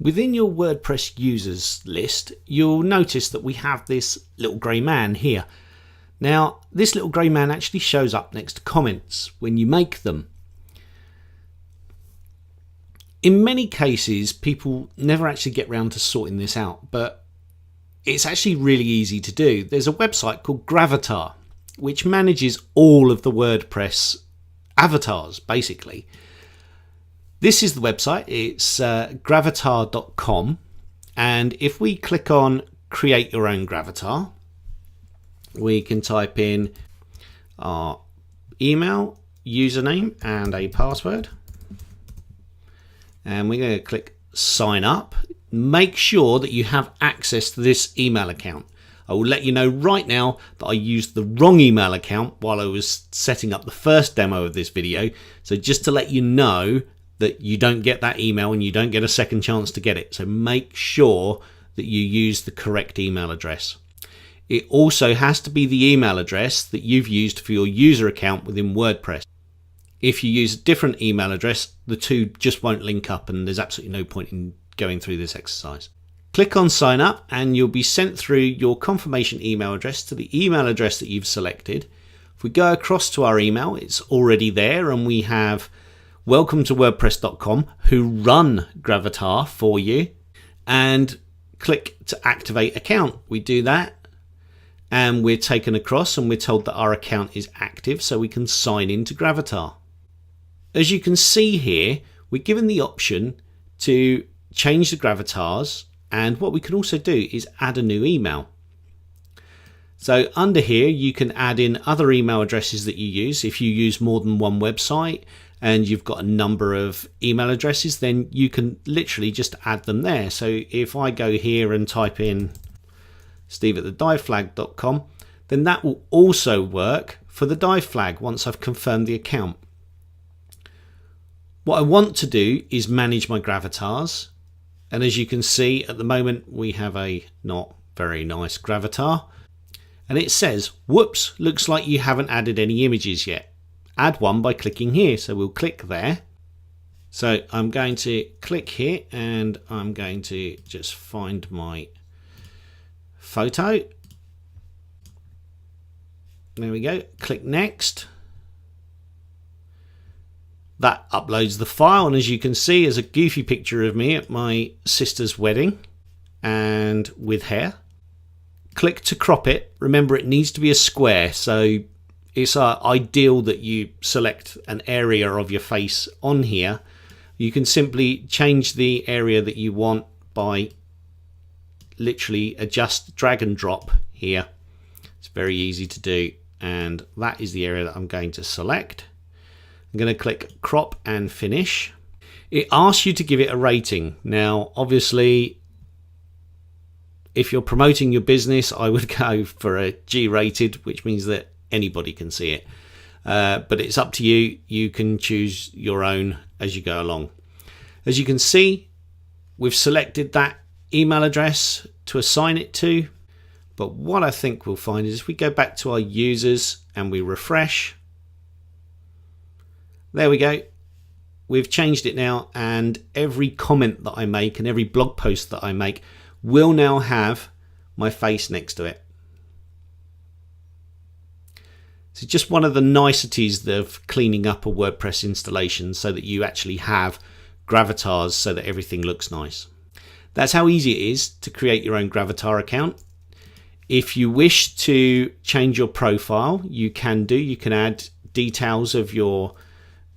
Within your WordPress users list, you'll notice that we have this little grey man here. Now, this little grey man actually shows up next to comments when you make them. In many cases, people never actually get round to sorting this out, but it's actually really easy to do. There's a website called Gravatar, which manages all of the WordPress avatars, basically. This is the website. It's gravatar.com, and if we click on create your own Gravatar, we can type in our email, username and a password, and we're going to click sign up. Make sure that you have access to this email account. I will let you know right now that I used the wrong email account while I was setting up the first demo of this video, so just to let you know that you don't get that email and you don't get a second chance to get it. So make sure that you use the correct email address. It also has to be the email address that you've used for your user account within WordPress. If you use a different email address, the two just won't link up and there's absolutely no point in going through this exercise. Click on sign up and you'll be sent through your confirmation email address to the email address that you've selected. If we go across to our email, it's already there, and we have welcome to WordPress.com, who run Gravatar for you, and click to activate account. We do that and we're taken across and we're told that our account is active, so we can sign into Gravatar. As you can see here, we're given the option to change the Gravatars, and what we can also do is add a new email. So under here you can add in other email addresses that you use. If you use more than one website and you've got a number of email addresses, then you can literally just add them there. So if I go here and type in steve@thediveflag.com, then that will also work for the dive flag once I've confirmed the account. What I want to do is manage my Gravatars, and as you can see at the moment we have a not very nice Gravatar, and it says, whoops, looks like you haven't added any images yet. Add one by clicking here, so we'll click there. So I'm going to click here and I'm going to just find my photo. There we go. Click next. That uploads the file, and as you can see, is a goofy picture of me at my sister's wedding and with hair. Click to crop it. Remember, it needs to be a square, so it's ideal that you select an area of your face on here. You can simply change the area that you want by literally drag and drop here. It's very easy to do, and that is the area that I'm going to select. I'm going to click crop and finish. It asks you to give it a rating. Now obviously, if you're promoting your business, I would go for a G rated, which means that anybody can see it, but it's up to you. You can choose your own as you go along. As you can see, we've selected that email address to assign it to, but what I think we'll find is if we go back to our users and we refresh, there we go, we've changed it now, and every comment that I make and every blog post that I make will now have my face next to it. So just one of the niceties of cleaning up a WordPress installation so that you actually have Gravatars so that everything looks nice. That's how easy it is to create your own Gravatar account. If you wish to change your profile, you can do. You can add details of your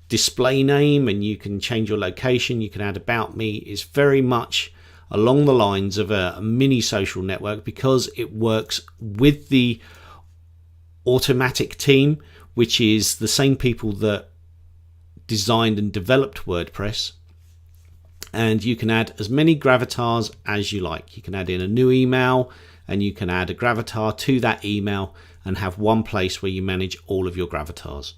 display name and you can change your location. You can add about me. It's very much along the lines of a mini social network because it works with the Automatic team, which is the same people that designed and developed WordPress, and you can add as many Gravatars as you like. You can add in a new email and you can add a Gravatar to that email and have one place where you manage all of your Gravatars.